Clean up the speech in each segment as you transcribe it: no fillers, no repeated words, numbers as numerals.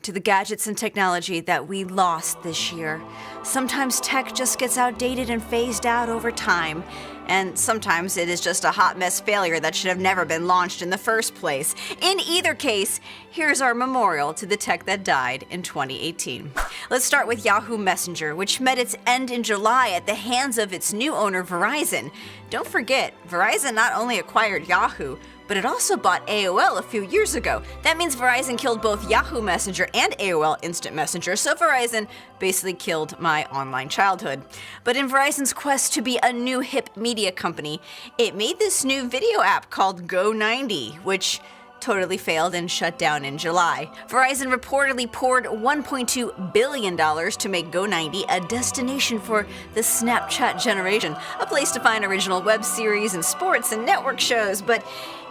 to the gadgets and technology that we lost this year. Sometimes tech just gets outdated and phased out over time, and sometimes it is just a hot mess failure that should have never been launched in the first place. In either case, here's our memorial to the tech that died in 2018. Let's start with Yahoo Messenger, which met its end in July at the hands of its new owner Verizon. Don't forget, Verizon not only acquired Yahoo, but it also bought AOL a few years ago. That means Verizon killed both Yahoo Messenger and AOL Instant Messenger, so Verizon basically killed my online childhood. But in Verizon's quest to be a new hip media company, it made this new video app called Go90, which totally failed and shut down in July. Verizon reportedly poured $1.2 billion to make Go90 a destination for the Snapchat generation, a place to find original web series and sports and network shows, but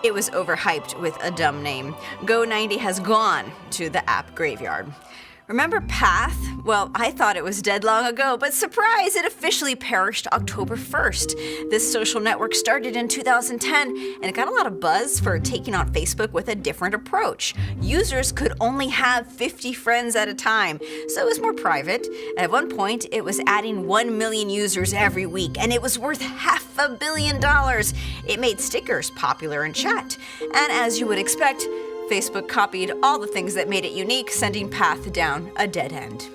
it was overhyped with a dumb name. Go90 has gone to the app graveyard. Remember Path? Well, I thought it was dead long ago, but surprise, it officially perished October 1st. This social network started in 2010, and it got a lot of buzz for taking on Facebook with a different approach. Users could only have 50 friends at a time, so it was more private. At one point, it was adding 1 million users every week, and it was worth $500 million. It made stickers popular in chat, and as you would expect, Facebook copied all the things that made it unique, sending Path down a dead end.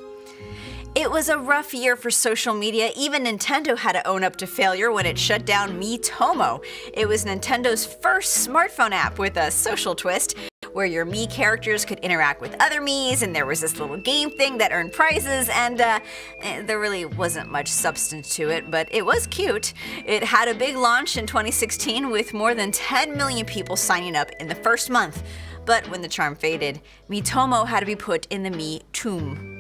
It was a rough year for social media. Even Nintendo had to own up to failure when it shut down Miitomo. It was Nintendo's first smartphone app with a social twist, where your Mii characters could interact with other Miis, and there was this little game thing that earned prizes, and there really wasn't much substance to it, but it was cute. It had a big launch in 2016 with more than 10 million people signing up in the first month. But when the charm faded, Miitomo had to be put in the Mii tomb.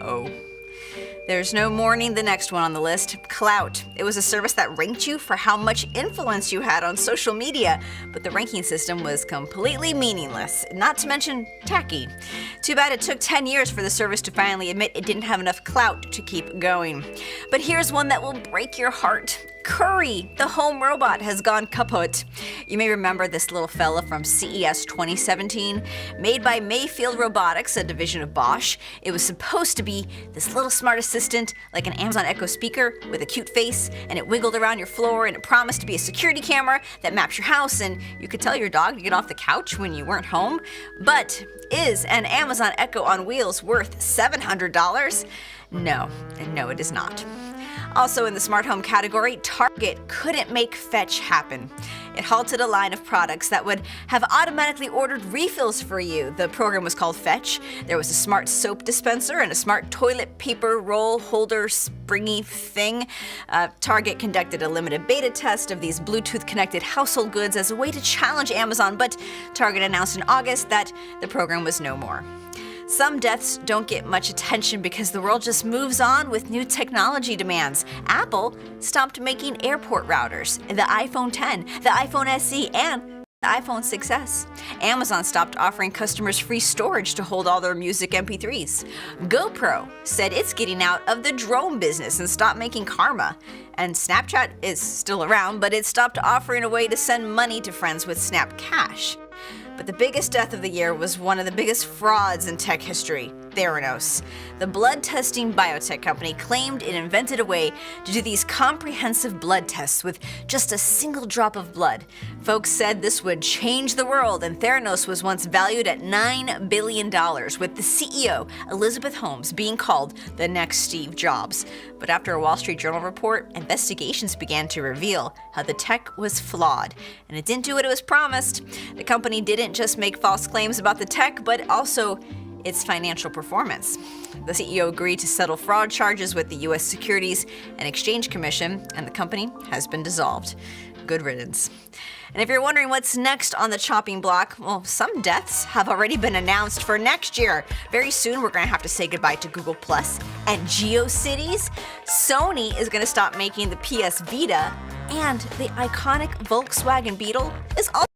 There's no mourning the next one on the list, Clout. It was a service that ranked you for how much influence you had on social media, but the ranking system was completely meaningless, not to mention tacky. Too bad it took 10 years for the service to finally admit it didn't have enough clout to keep going. But here's one that will break your heart. Curry, the home robot, has gone kaput. You may remember this little fella from CES 2017. Made by Mayfield Robotics, a division of Bosch, it was supposed to be this little smart assistant, like an Amazon Echo speaker with a cute face, and it wiggled around your floor, and it promised to be a security camera that maps your house, and you could tell your dog to get off the couch when you weren't home. But is an Amazon Echo on wheels worth $700? No, it is not. Also in the smart home category, Target couldn't make Fetch happen. It halted a line of products that would have automatically ordered refills for you. The program was called Fetch. There was a smart soap dispenser and a smart toilet paper roll holder springy thing. Target conducted a limited beta test of these Bluetooth-connected household goods as a way to challenge Amazon, but Target announced in August that the program was no more. Some deaths don't get much attention because the world just moves on with new technology demands. Apple stopped making airport routers, the iPhone X, the iPhone SE, and the iPhone 6s. Amazon stopped offering customers free storage to hold all their music MP3s. GoPro said it's getting out of the drone business and stopped making Karma. And Snapchat is still around, but it stopped offering a way to send money to friends with Snap Cash. But the biggest death of the year was one of the biggest frauds in tech history, Theranos. The blood testing biotech company claimed it invented a way to do these comprehensive blood tests with just a single drop of blood. Folks said this would change the world, and Theranos was once valued at $9 billion, with the CEO, Elizabeth Holmes, being called the next Steve Jobs. But after a Wall Street Journal report, investigations began to reveal how the tech was flawed, and it didn't do what it was promised. The company didn't just make false claims about the tech, but also its financial performance. The CEO agreed to settle fraud charges with the U.S. Securities and Exchange Commission, and the company has been dissolved. Good riddance. And if you're wondering what's next on the chopping block, well, some deaths have already been announced for next year. Very soon, we're going to have to say goodbye to Google Plus and GeoCities. Sony is going to stop making the PS Vita, and the iconic Volkswagen Beetle is also